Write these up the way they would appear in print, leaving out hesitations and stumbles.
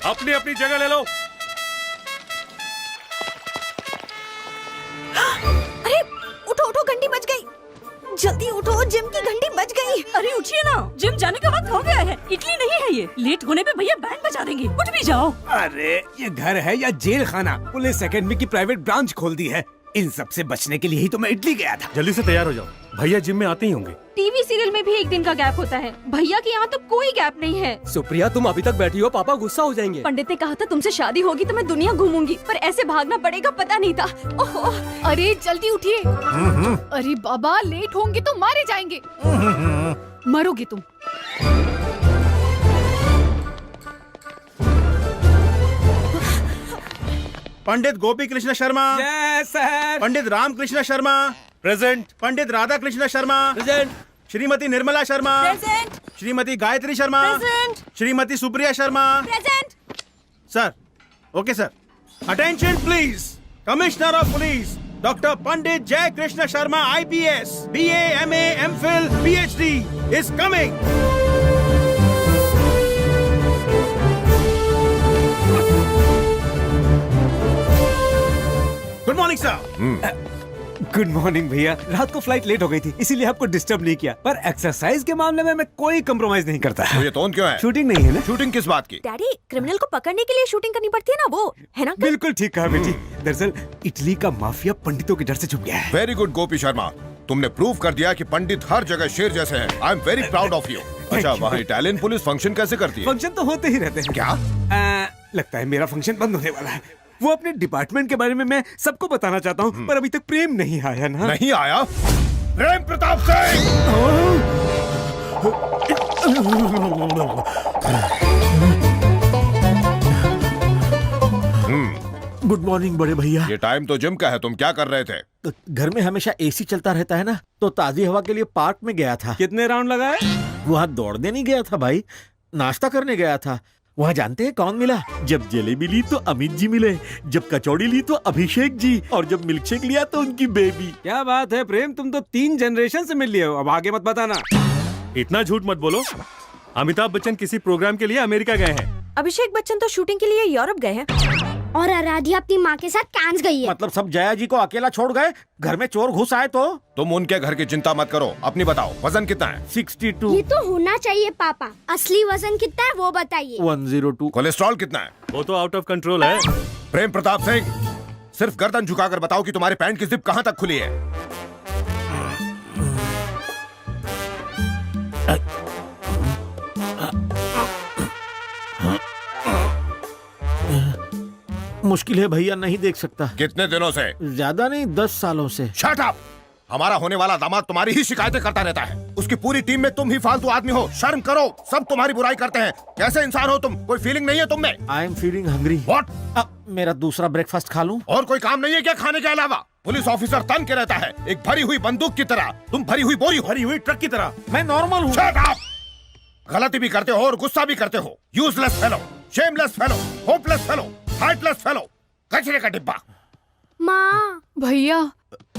अपनी अपनी जगह ले लो। अरे उठो उठो, घंटी बज गई। जल्दी उठो, जिम की घंटी बज गई। अरे उठिए ना, जिम जाने का वक्त हो गया है। इडली नहीं है ये, लेट होने पे भैया बैंड बजा देंगे। उठ भी जाओ। अरे ये घर है या जेल खाना? पुलिस एकेडमी की प्राइवेट ब्रांच खोल दी है। इन सब से बचने के लिए ही तो मैं इटली गया था। जल्दी से तैयार हो जाओ, भैया जिम में आते ही होंगे। टीवी सीरियल में भी एक दिन का गैप होता है, भैया के यहाँ तो कोई गैप नहीं है। सुप्रिया तुम अभी तक बैठी हो, पापा गुस्सा हो जाएंगे। पंडित ने कहा था तुमसे शादी होगी तो मैं दुनिया घूमूंगी, पर ऐसे भागना पड़ेगा पता नहीं था। ओहो, अरे जल्दी उठिए। अरे बाबा, लेट होंगे तो मारे जाएंगे। मरोगे तुम। Pandit Gopi Krishna Sharma. Yes sir. Pandit Ram Krishna Sharma. Present. Pandit Radha Krishna Sharma. Present. Shrimati Nirmala Sharma. Present. Shrimati Gayatri Sharma. Present. Shrimati Supriya Sharma. Present. Sir, okay sir. Attention please. Commissioner of police doctor Pandit Jai Krishna Sharma IPS BA MA MPhil PhD is coming. Good morning sir. Good morning भैया। रात को फ्लाइट लेट हो गई थी, इसीलिए आपको डिस्टर्ब नहीं किया। पर एक्सरसाइज के मामले में मैं कोई कम्प्रोमाइज नहीं करता। तो ये टोन क्यों है? शूटिंग नहीं है ना? शूटिंग किस बात की? डैडी, क्रिमिनल को पकड़ने के लिए शूटिंग करनी पड़ती है ना, वो है ना? बिल्कुल ठीक कहा बेटी। दरअसल इटली का माफिया पंडितों के डर से छुप गया है। वेरी गुड गोपी शर्मा, तुमने प्रूव कर दिया कि पंडित हर जगह शेर जैसे हैं। I am very proud of you. अच्छा, वहाँ इटालियन पुलिस फंक्शन कैसे करती है? फंक्शन तो होते ही रहते हैं। क्या? लगता है मेरा फंक्शन बंद होने वाला है। वो अपने डिपार्टमेंट के बारे में मैं सबको बताना चाहता हूँ, पर अभी तक प्रेम नहीं आया ना। नहीं आया? प्रेम प्रताप सिंह! गुड मॉर्निंग बड़े भैया। ये टाइम तो जिम का है, तुम क्या कर रहे थे? घर में हमेशा AC चलता रहता है ना, तो ताजी हवा के लिए पार्क में गया था। कितने राउंड लगाए? वहाँ दौड़ने नहीं गया था भाई, नाश्ता करने गया था। वहाँ जानते हैं कौन मिला? जब जलेबी ली तो अमित जी मिले, जब कचौड़ी ली तो अभिषेक जी, और जब मिल्कशेक लिया तो उनकी बेबी। क्या बात है प्रेम, तुम तो 3 जनरेशन से मिल लिए हो। अब आगे मत बताना। इतना झूठ मत बोलो। अमिताभ बच्चन किसी प्रोग्राम के लिए अमेरिका गए हैं। अभिषेक बच्चन तो शूटिंग के लिए यूरोप गए हैं। और आराध्या अपनी माँ के साथ कांस गई है। मतलब सब जया जी को अकेला छोड़ गए? घर में चोर घुस आए तो? तुम उनके घर की चिंता मत करो, अपनी बताओ, वजन कितना है? 62। ये तो होना चाहिए पापा। असली वजन कितना है वो बताइए। 102। कोलेस्ट्रॉल कितना है? वो तो आउट ऑफ कंट्रोल है। प्रेम प्रताप सिंह, सिर्फ गर्दन झुकाकर बताओ कि तुम्हारे पैंट की जिप कहाँ तक खुली है? मुश्किल है भैया, नहीं देख सकता। कितने दिनों से? ज्यादा नहीं, 10 सालों से। Shut up! हमारा होने वाला दामाद तुम्हारी ही शिकायतें करता रहता है। उसकी पूरी टीम में तुम ही फालतू आदमी हो। शर्म करो, सब तुम्हारी बुराई करते हैं। कैसे इंसान हो तुम? कोई फीलिंग नहीं है तुम में? I am feeling hungry. What? मेरा दूसरा ब्रेकफास्ट खा लूं? और कोई काम नहीं है क्या खाने के अलावा? पुलिस ऑफिसर तन के रहता है, एक भरी हुई बंदूक की तरह। तुम भरी हुई बोरी, भरी हुई ट्रक की तरह। मैं नॉर्मल हूँ। Shut up! गलती भी करते हो और गुस्सा भी करते हो। Useless fellow, shameless fellow, hopeless fellow, heartless fellow, कचरे का डिब्बा। माँ। भैया।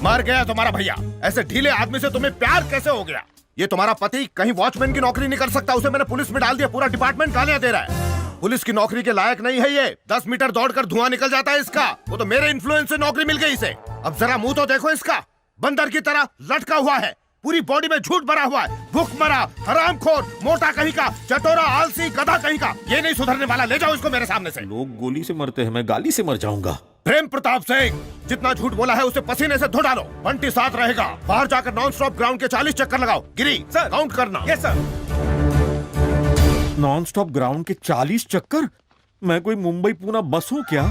मर गया तुम्हारा भैया। ऐसे ढीले आदमी से तुम्हें प्यार कैसे हो गया? ये तुम्हारा पति कहीं वॉचमैन की नौकरी नहीं कर सकता, उसे मैंने पुलिस में डाल दिया। पूरा डिपार्टमेंट गालियां दे रहा है। पुलिस की नौकरी के लायक नहीं है ये। 10 मीटर दौड़कर धुआं निकल जाता है इसका। वो तो मेरे इन्फ्लुएंस से नौकरी मिल गई इसे। अब जरा मुंह तो देखो इसका, बंदर की तरह लटका हुआ है। पूरी बॉडी में झूठ भरा हुआ है। भूख मरा, हरामखोर, मोटा कहीं का, चटोरा, आलसी, गधा कहीं का। ये नहीं सुधरने वाला। ले जाओ इसको मेरे सामने से। लोग गोली से मरते हैं, मैं गाली से मर जाऊंगा। प्रेम प्रताप सिंह, जितना झूठ बोला है उसे पसीने से धो डालो। बंटी साथ रहेगा। बाहर जाकर नॉन स्टॉप ग्राउंड के 40 चक्कर लगाओ। गिरी सर, काउंट करना। Yes sir. Non stop ground के 40 चक्कर? मैं कोई मुंबई पूना बस हूँ क्या?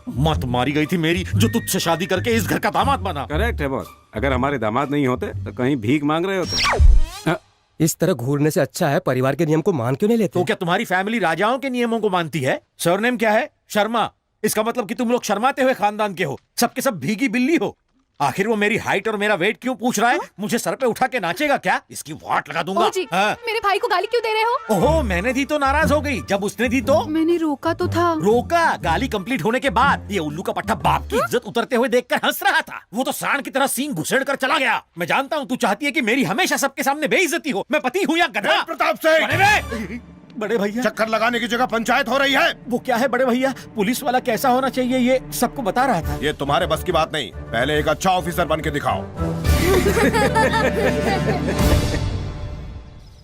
मत मारी गई थी मेरी, जो तुझसे शादी करके इस घर का दामाद बना। करेक्ट है बॉस। अगर हमारे दामाद नहीं होते तो कहीं भीख मांग रहे होते। इस तरह घूरने से अच्छा है परिवार के नियम को मान क्यों नहीं लेते? तो क्या तुम्हारी फैमिली राजाओं के नियमों को मानती है? सरनेम क्या है? शर्मा। इसका मतलब कि तुम लोग शर्माते हुए खानदान के हो, सबके सब भीगी बिल्ली हो। आखिर वो मेरी हाइट और मेरा वेट क्यों पूछ रहा है? मुझे सर पे उठा के नाचेगा क्या? इसकी वाट लगा दूंगा। जी, मेरे भाई को गाली क्यों दे रहे हो? ओहो, मैंने दी तो नाराज हो गई, जब उसने दी तो मैंने रोका तो था। रोका? गाली कंप्लीट होने के बाद ये उल्लू का पट्टा बाप की इज्जत उतरते हुए देखकर हंस रहा था। वो तो सांड की तरह सींग घुसेड़ कर चला गया। मैं जानता हूँ तू चाहती है कि मेरी हमेशा सबके सामने बेइज्जती हो। मैं पति हूँ या गधा? प्रताप सिंह, बड़े भैया चक्कर लगाने की जगह पंचायत हो रही है। वो क्या है बड़े भैया, पुलिस वाला कैसा होना चाहिए ये सबको बता रहा था। ये तुम्हारे बस की बात नहीं, पहले एक अच्छा ऑफिसर बन के दिखाओ।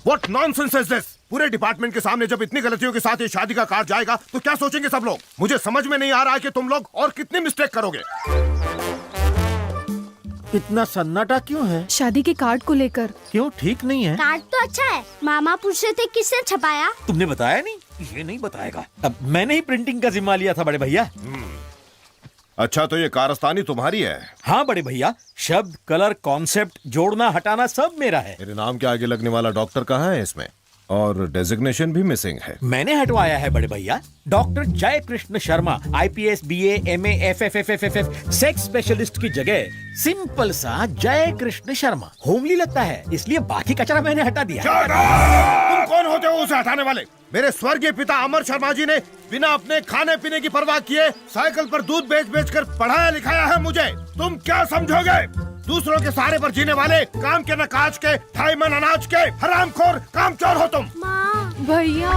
What nonsense is this? पूरे डिपार्टमेंट के सामने जब इतनी गलतियों के साथ ये शादी का कार्ड जाएगा तो क्या सोचेंगे सब लोग? मुझे समझ में नहीं आ रहा है कि तुम लोग और कितनी मिस्टेक करोगे। इतना सन्नाटा क्यों है? शादी के कार्ड को लेकर। क्यों, ठीक नहीं है? कार्ड तो अच्छा है। मामा पूछ रहे थे किसने छपाया। तुमने बताया नहीं? ये नहीं बताएगा। अब मैंने ही प्रिंटिंग का जिम्मा लिया था बड़े भैया। अच्छा, तो ये कारस्तानी तुम्हारी है? हाँ बड़े भैया, शब्द, कलर, कॉन्सेप्ट, जोड़ना हटाना सब मेरा है। मेरे नाम के आगे लगने वाला डॉक्टर कहाँ है इसमें? और डेजिग्नेशन भी मिसिंग है। मैंने हटवाया है बड़े भैया। डॉक्टर जय Krishna Sharma, IPS, BA, MA, FFFFF, sex specialist की जगह सिंपल सा जय कृष्ण शर्मा होमली लगता है, इसलिए बाकी कचरा मैंने हटा दिया। तुम कौन होते हो उसे हटाने वाले? मेरे स्वर्गीय पिता अमर शर्मा जी ने बिना अपने खाने पीने की परवाह किए साइकिल पर दूध बेच बेच कर पढ़ाया लिखाया है मुझे। तुम क्या समझोगे? दूसरों के सहारे पर जीने वाले, काम के न काज के, 2.5 मन अनाज के हरामखोर कामचोर हो तुम। भैया।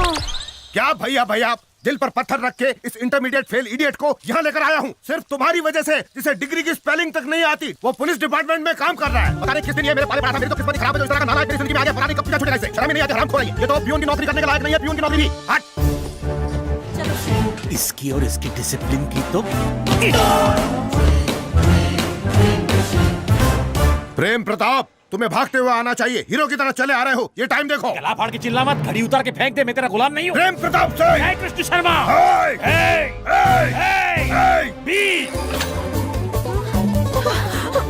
क्या भैया भैया? दिल पर पत्थर रख के इस इंटरमीडिएट फेल इडियट को यहाँ लेकर आया हूँ सिर्फ तुम्हारी वजह से, जिसे डिग्री की स्पेलिंग तक नहीं आती। वो पुलिस डिपार्टमेंट में काम कर रहा है। पता नहीं किस दिन ये मेरे पाले पड़ा था। मेरी तो किस्मत खराब है जो इस तरह का नालायक मेरी जिंदगी में आ गया। पता नहीं कब छूटेगा इसे। शर्म नहीं आती, हरामखोर है ये तो। पियून की नौकरी करने के लायक नहीं है, पियून की नौकरी भी। हट। इसकी और इसकी डिसिप्लिन की तो। प्रेम प्रताप, तुम्हें भागते हुए आना चाहिए। हीरो की तरह चले आ रहे हो। ये टाइम देखो। गला फाड़ के चिल्ला मत, घड़ी उतार के फेंक दे, मैं तेरा गुलाम नहीं हूँ। प्रेम प्रताप से। जय कृष्ण शर्मा।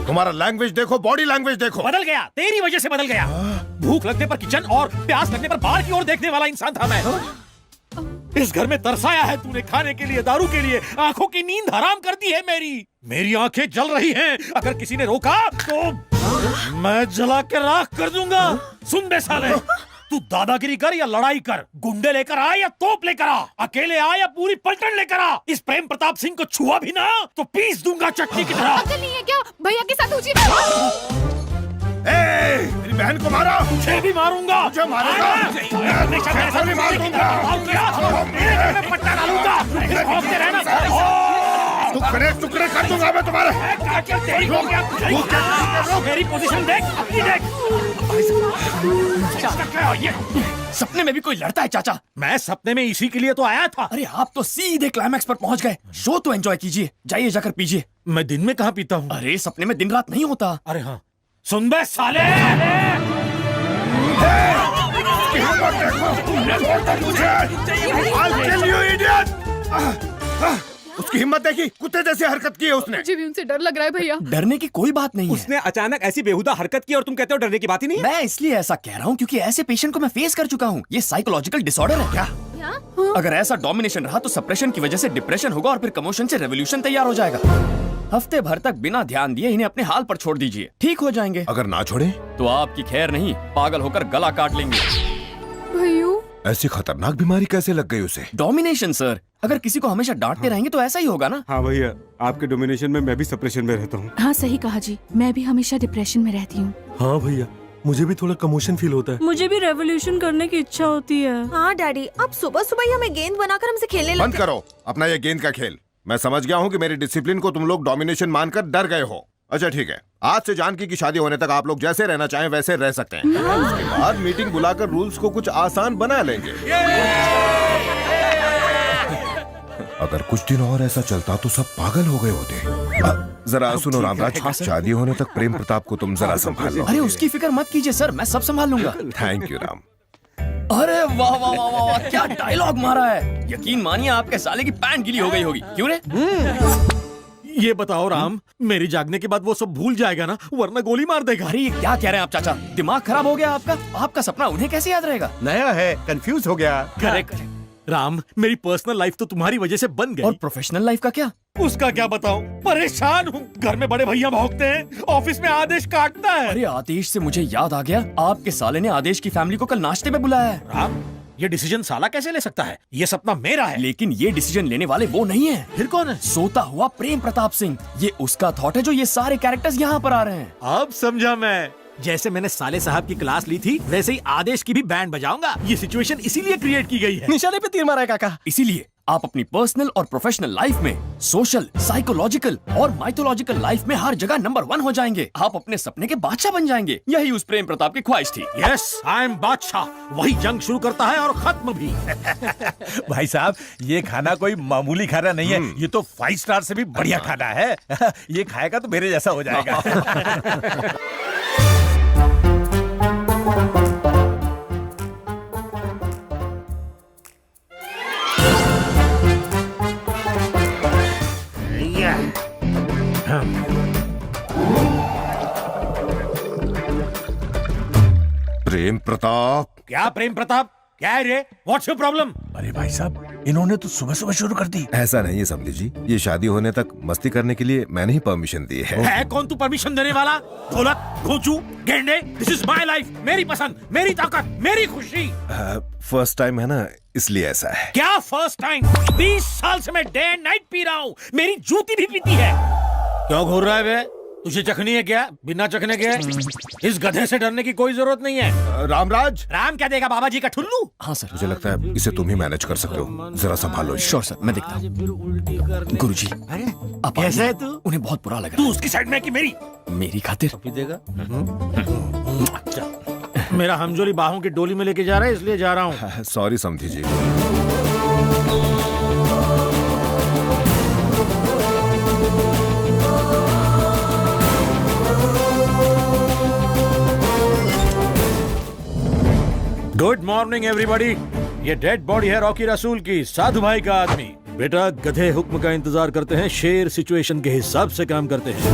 तुम्हारा लैंग्वेज देखो, बॉडी लैंग्वेज देखो। बदल गया, तेरी वजह से बदल गया। भूख लगने पर किचन और प्यास लगने पर बाहर की ओर देखने वाला इंसान था मैं। इस घर में तरसाया है तूने, खाने के लिए, दारू के लिए। आंखों की नींद हराम कर दी है मेरी आंखें जल रही हैं। अगर किसी ने रोका तो मैं जला के राख कर दूंगा। सुन बे साले, तू दादागिरी कर या लड़ाई कर, गुंडे लेकर आ या तोप लेकर आ, अकेले आ या पूरी पलटन लेकर आ, इस प्रेम प्रताप सिंह को छुआ भी ना तो पीस दूंगा चटनी की तरह। अकल नहीं है क्या? भैया के साथ उचित। मेरी बहन को मारा। तुझे भी मारूंगा। मुझे मारेगा? मैं मार दूंगा। पट्टा डालूंगा। टुकड़े टुकड़े कर दूंगा मैं तुम्हारे। मेरी पोजीशन देख, अपनी देख। सपने में भी कोई लड़ता है चाचा? मैं सपने में इसी के लिए तो आया था। अरे आप तो सीधे क्लाइमैक्स पर पहुंच गए। शो तो एंजॉय कीजिए, जाइए जाकर पीजिए। मैं दिन में कहाँ पीता हूँ? अरे सपने में दिन रात नहीं होता। अरे हाँ, सुन बे साले। उसकी हिम्मत देखी, कुत्ते जैसी हरकत की है उसने। मुझे भी उनसे डर लग रहा है भैया। डरने की कोई बात नहीं है। उसने अचानक ऐसी बेहुदा हरकत की और तुम कहते हो डरने की बात ही नहीं है? मैं इसलिए ऐसा कह रहा हूँ क्योंकि ऐसे पेशेंट को मैं फेस कर चुका हूँ। ये साइकोलॉजिकल डिसऑर्डर है। क्या? अगर ऐसा डोमिनेशन रहा तो सप्रेशन की वजह से डिप्रेशन होगा और फिर कमोशन से रेवोल्यूशन तैयार हो जाएगा। हफ्ते भर तक बिना ध्यान दिए इन्हें अपने हाल पर छोड़ दीजिए, ठीक हो जाएंगे। अगर ना छोड़े तो आपकी खैर नहीं, पागल होकर गला काट लेंगे। भैया, ऐसी खतरनाक बीमारी कैसे लग गई उसे? Domination sir. अगर किसी को हमेशा डांटते रहेंगे तो ऐसा ही होगा ना। हाँ भैया, आपके डोमिनेशन में मैं भी सप्रेशन में रहता हूँ। हाँ सही कहा जी, मैं भी हमेशा डिप्रेशन में रहती हूँ। हाँ भैया, मुझे भी थोड़ा कमोशन फील होता है। मुझे भी रेवोल्यूशन करने की इच्छा होती है। हाँ डैडी, आप सुबह सुबह ही हमें गेंद बनाकर हमसे खेलने बंद लगते। करो अपना ये गेंद का खेल। मैं समझ गया हूँ कि मेरी डिसिप्लिन को तुम लोग डोमिनेशन मानकर डर गए हो। अच्छा ठीक है, आज से जानकी की शादी होने तक आप लोग जैसे रहना चाहें वैसे रह सकते हैं। उसके बाद मीटिंग बुलाकर रूल्स को कुछ आसान बना लेंगे। अगर कुछ दिन और ऐसा चलता तो सब पागल हो गए होते। जरा सुनो रामराज, शादी होने तक प्रेम प्रताप को तुम जरा संभाल लो। अरे उसकी फिक्र मत कीजिए सर, मैं सब संभाल लूंगा। Thank you Ram. अरे वाह वाह वाह वाह वाह, क्या डायलॉग मारा है। यकीन मानिए आपके साले की पैंट गीली हो गई होगी। क्यों रे? ये बताओ राम, मेरी जागने के बाद वो सब भूल जाएगा ना, वरना गोली मार देगा। अरे ये क्या कह रहे हैं आप चाचा? दिमाग खराब हो गया आपका? आपका सपना उन्हें कैसे याद रहेगा? नया है, कंफ्यूज हो गया। करेक्ट। राम, मेरी पर्सनल लाइफ तो तुम्हारी वजह से बन गई। और प्रोफेशनल लाइफ का क्या? उसका क्या बताऊं, परेशान हूँ। घर में बड़े भैया भौंकते हैं, ऑफिस में आदेश काटता है। अरे आदेश से मुझे याद आ गया, आपके साले ने आदेश की फैमिली को कल नाश्ते में बुलाया है। राम, ये डिसीजन साला कैसे ले सकता है? ये सपना मेरा है। लेकिन ये डिसीजन लेने वाले वो नहीं है। फिर कौन है? सोता हुआ प्रेम प्रताप सिंह। ये उसका थॉट है जो ये सारे कैरेक्टर्स यहाँ पर आ रहे हैं। अब समझा मैं। जैसे मैंने साले साहब की क्लास ली थी वैसे ही आदेश की भी बैंड बजाऊंगा। ये सिचुएशन इसीलिए क्रिएट की गई है। निशाने पे तीर मारा है काका। इसीलिए आप अपनी पर्सनल और प्रोफेशनल लाइफ में सोशल, साइकोलॉजिकल और माइथोलॉजिकल लाइफ में हर जगह नंबर 1 हो जाएंगे। आप अपने सपने के बादशाह बन जाएंगे। यही उस प्रेम प्रताप की ख्वाहिश थी। यस, आई एम बादशाह। वही जंग शुरू करता है और खत्म भी। भाई साहब, ये खाना कोई मामूली खाना नहीं है, ये तो 5 स्टार से भी बढ़िया खाना है। ये खाएगा तो मेरे जैसा हो जाएगा। प्रेम प्रताप। क्या प्रेम प्रताप? क्या है रे? What's your problem? अरे भाई साहब, इन्होंने तो सुबह सुबह शुरू कर दी। ऐसा नहीं है समझी जी, ये शादी होने तक मस्ती करने के लिए मैंने ही परमिशन दी है। कौन तू परमिशन देने वाला? ढोलक, घोंचू, गेंडे, दिस इज माय लाइफ, मेरी पसंद, मेरी ताकत, मेरी खुशी। फर्स्ट टाइम है ना, इसलिए ऐसा है। क्या फर्स्ट टाइम? 20 साल से मैं डे एंड नाइट पी रहा हूँ, मेरी जूती भी पीती है। क्यों घूर रहा है बे? तुझे चखनी है क्या? बिना चखने के? इस गधे से डरने की कोई जरूरत नहीं है। रामराज। राम क्या देगा, बाबा जी का ठुल्लू? हाँ सर। मुझे लगता है इसे तुम ही मैनेज कर सकते हो, जरा संभालो। श्योर सर, मैं देखता हूँ। गुरुजी, अरे कैसा है तू? उन्हें बहुत बुरा लगा। तू उसकी साइड में कि मेरी? मेरी खातिर। देगा? मेरा हमजोली बाहों की डोली में लेके जा रहा है, इसलिए जा रहा हूँ। सॉरी समझी जी। Good morning everybody. ये डेड बॉडी है रॉकी रसूल की, साधु भाई का आदमी। बेटा, गधे हुक्म का इंतजार करते हैं, शेर सिचुएशन के हिसाब से काम करते हैं।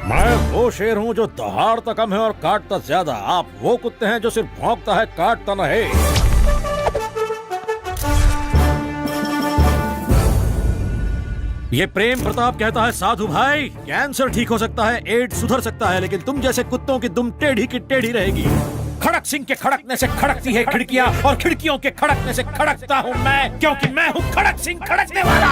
मैं वो शेर हूँ जो दहाड़ता कम है और काटता ज्यादा। आप वो कुत्ते हैं जो सिर्फ भौंकता है, काटता न है। ये प्रेम प्रताप कहता है, साधु भाई, कैंसर ठीक हो सकता है, एड्स सुधर सकता है, लेकिन तुम जैसे कुत्तों की दुम टेढ़ी की टेढ़ी रहेगी। खड़क सिंह के खड़कने से खड़कती है खिड़कियां, और खिड़कियों के खड़कने से खड़कता हूँ मैं, क्योंकि मैं हूँ खड़क सिंह खड़कने वाला।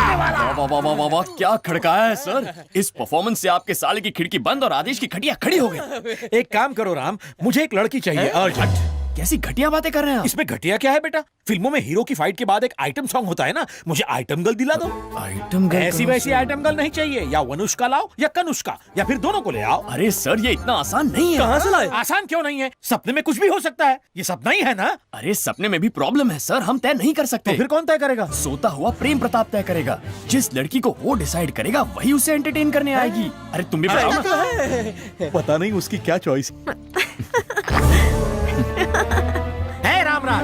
वाह वाह वाह वाह वाह, क्या खड़काया है सर। इस परफॉर्मेंस से आपके साले की खिड़की बंद और आदेश की खटिया खड़ी हो गई। एक काम करो राम, मुझे एक लड़की चाहिए अर्जेंट। कैसी घटिया बातें कर रहे हैं आप? इसमें घटिया क्या है बेटा? फिल्मों में हीरो की फाइट के बाद एक आइटम सॉन्ग होता है ना, मुझे आइटम गर्ल दिला दो। Item girl? ऐसी वैसी आइटम गर्ल नहीं चाहिए। या वनुष्का लाओ या कनुष्का, या फिर दोनों को ले आओ। अरे सर, ये इतना आसान नहीं है। कहाँ से लाए? आसान क्यों नहीं है? सपने में कुछ भी हो सकता है, ये सपना ही है ना। अरे सपने में भी प्रॉब्लम है सर, हम तय नहीं कर सकते। तो फिर कौन तय करेगा? सोता हुआ प्रेम प्रताप तय करेगा। जिस लड़की को वो डिसाइड करेगा वही उसे एंटरटेन करने आएगी। अरे तुम भी बताओ ना। पता नहीं उसकी क्या चॉइस है। रामराज,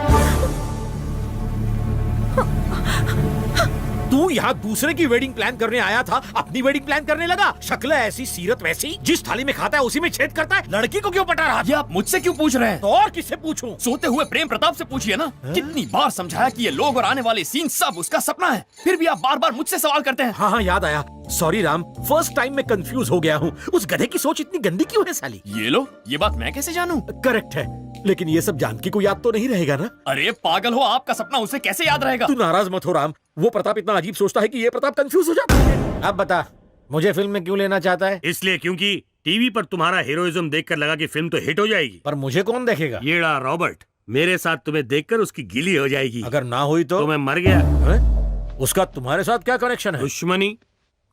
तू यहाँ दूसरे की वेडिंग प्लान करने आया था, अपनी वेडिंग प्लान करने लगा। शक्ल ऐसी, सीरत वैसी, जिस थाली में खाता है उसी में छेद करता है। लड़की को क्यों पटा रहा? ये आप मुझसे क्यों पूछ रहे हैं? तो और किससे पूछूं? सोते हुए प्रेम प्रताप से पूछिए ना। कितनी बार समझाया कि ये लोग और आने वाले सीन सब उसका सपना है, फिर भी आप बार बार मुझसे सवाल करते हैं। हाँ हाँ, याद आया। सॉरी राम, फर्स्ट टाइम में कंफ्यूज हो गया हूँ। उस गधे की सोच इतनी गंदी क्यों है साली? ये लो, ये बात मैं कैसे जानूं? करेक्ट है, लेकिन ये सब जानकी को याद तो नहीं रहेगा ना? अरे पागल हो, आपका सपना उसे कैसे याद रहेगा? तू नाराज मत हो राम, वो प्रताप इतना अजीब सोचता है कि ये प्रताप कंफ्यूज हो जाता है। अब बता, मुझे फिल्म में क्यों लेना चाहता है? इसलिए क्योंकि टीवी पर तुम्हारा हीरोइज्म देखकर लगा कि फिल्म तो हिट हो जाएगी। पर मुझे कौन देखेगा? येड़ा रॉबर्ट, मेरे साथ तुम्हें देखकर उसकी गिली हो जाएगी। अगर ना हुई तो मैं मर गया। उसका तुम्हारे साथ क्या कनेक्शन है? दुश्मनी।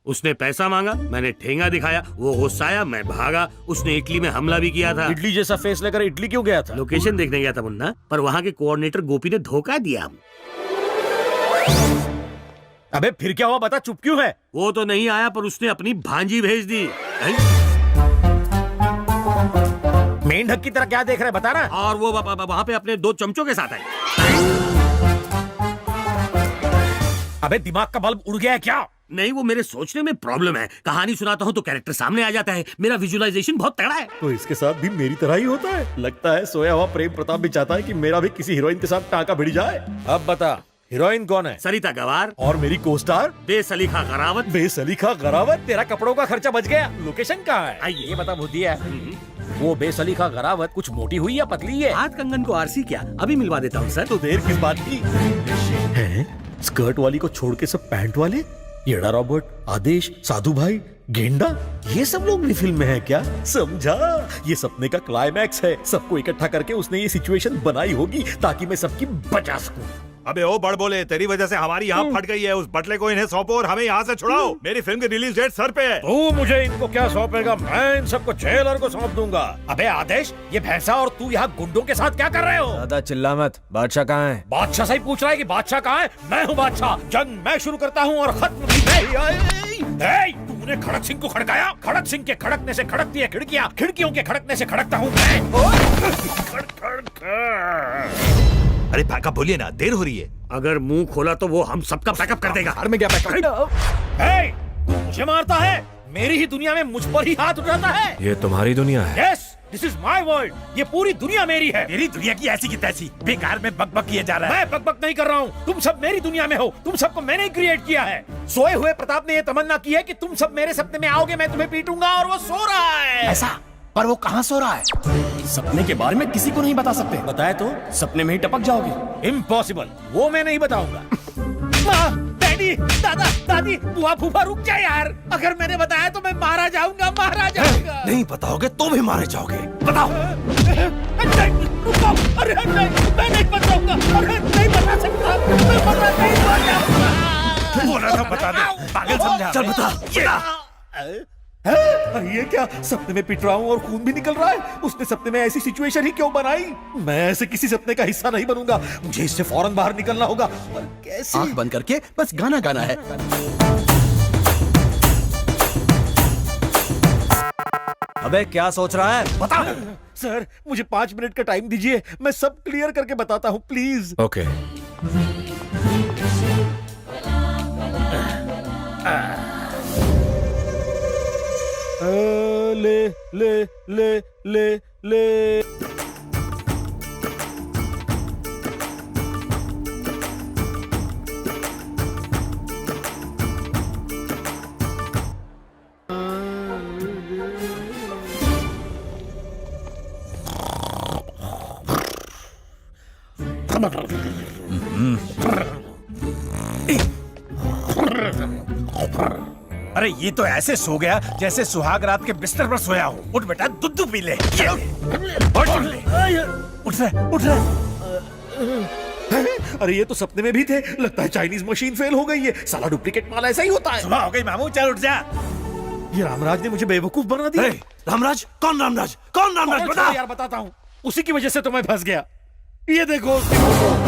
उसने पैसा मांगा, मैंने ठेंगा दिखाया, वो गुस्साया, मैं भागा। उसने इटली में हमला भी किया था। इटली जैसा फेस लेकर इटली क्यों गया था? लोकेशन देखने गया था मुन्ना, पर वहाँ के कोऑर्डिनेटर गोपी ने धोखा दिया। अबे फिर क्या हुआ, बता, चुप क्यों है? वो तो नहीं आया, पर उसने अपनी भांजी भेज दी। मेंढक की तरह क्या देख रहे, बता ना। और वो वहाँ पे अपने 2 चमचों के साथ है। अबे दिमाग का बल्ब उड़ गया है क्या? नहीं, वो मेरे सोचने में प्रॉब्लम है। कहानी सुनाता हूँ तो कैरेक्टर सामने आ जाता है। मेरा विजुअलाइजेशन बहुत तगड़ा है। तो इसके साथ भी मेरी तरह ही होता है। लगता है सोया हुआ प्रेम प्रताप भी चाहता है कि मेरा भी किसी हीरोइन के साथ टांका भिड़ जाए। अब बता, हीरोइन कौन है? सरिता गवार। और मेरी को-स्टार? बेसलीखा गरावत। बेसलीखा गरावत? तेरा कपड़ों का खर्चा बच गया। लोकेशन कहाँ है? आइए, ये बता भूतिया। वो बेसलीखा गरावत कुछ मोटी हुई या पतली है? हाथ कंगन को आरसी क्या, अभी मिलवा देता हूँ सर। तो देर किस बात की? स्कर्ट वाली को छोड़ के सब पैंट वाले? येड़ा रॉबर्ट, आदेश, साधु भाई, गेंडा, ये सब लोग भी फिल्म में है क्या? समझा, ये सपने का क्लाइमैक्स है। सबको इकट्ठा करके उसने ये सिचुएशन बनाई होगी ताकि मैं सबकी बचा सकूं। अबे ओ बड़ बोले, तेरी वजह से हमारी यहाँ फट गई है। उस बटले को इन्हें सौंपो और हमें यहाँ से छुड़ाओ। मेरी फिल्म की रिलीज डेट सर पे है। तू मुझे इनको क्या सौंपेगा? मैं इन सबको जेलर को सौंप दूंगा। अबे आदेश, ये भैंसा और तू यहाँ गुंडों के साथ क्या कर रहे हो? दादा चिल्ला मत, बादशाह कहाँ है? बादशाह सही पूछ रहा है कि बादशाह कहाँ है? मैं हूँ बादशाह। जंग मैं शुरू करता हूँ और खत्म भी मैं। तूने खड़क सिंह को खड़काया। खड़क सिंह के खड़कने से खड़कती है खिड़कियाँ, खिड़कियों के खड़कने से खड़कता हूँ मैं। अरे पैकअप बोलिए ना, देर हो रही है। अगर मुंह खोला तो वो हम सबका पैकअप कर देगा। घर में क्या पैकअप? मुझे मारता है, मेरी ही दुनिया में मुझ पर ही हाथ उठाता है। ये तुम्हारी दुनिया है। Yes, this is my world. ये पूरी दुनिया मेरी है। मेरी दुनिया की ऐसी की तैसी बेकार में बकबक किए जा रहा है। मैं बकबक नहीं कर रहा हूँ। तुम सब मेरी दुनिया में हो। तुम सबको मैंने ही क्रिएट किया है। सोए हुए प्रताप ने ये तमन्ना की है कि तुम सब मेरे सपने में आओगे, मैं तुम्हें पीटूंगा, और वो सो रहा है। ऐसा? पर वो कहाँ सो रहा है? सपने के बारे में किसी को नहीं बता सकते। बताए तो सपने में ही टपक जाओगे। इम्पॉसिबल, वो मैं नहीं बताऊंगा। डैडी, दादा, दादी, बुआ, फूफा, रुक जा यार। अगर मैंने बताया तो मैं मारा जाऊंगा, मारा जाऊंगा। नहीं बताओगे तो भी मारे जाओगे। बताओ। नहीं, रुको। अरे नहीं, मैं नहीं बताऊंगा। अरे नहीं बता सकता, मैं बता नहीं सकता। बोला था बता दे, पागल समझा। चल बता। ये क्या? सपने में पिट रहा हूँ और खून भी निकल रहा है। उसने सपने में ऐसी सिचुएशन ही क्यों बनाई? मैं ऐसे किसी सपने का हिस्सा नहीं बनूंगा। मुझे इससे फौरन बाहर निकलना होगा। पर कैसे? आंख बंद करके बस गाना गाना है। अबे क्या सोच रहा है? बता सर, मुझे 5 मिनट का टाइम दीजिए, मैं सब क्लियर करके बताता हूँ, प्लीज। ओके। ले ले ले ले ले अरे ये तो ऐसे सो गया जैसे सुहाग रात के बिस्तर पर सोया हूँ। उठ बेटा, दूध पी ले। ये उठ ले। उठ रहे। अरे ये तो सपने में भी थे। लगता है चाइनीज मशीन फेल हो गई है। साला डुप्लीकेट माल ऐसा ही होता है। सुबह हो गई मामू, चल उठ जा। ये रामराज ने मुझे बेवकूफ बना दिया। रामराज? कौन रामराज? कौन रामराज? बता यार, बताता हूँ। उसी की वजह से तो मैं फंस गया। ये देखो उसकी फोटो।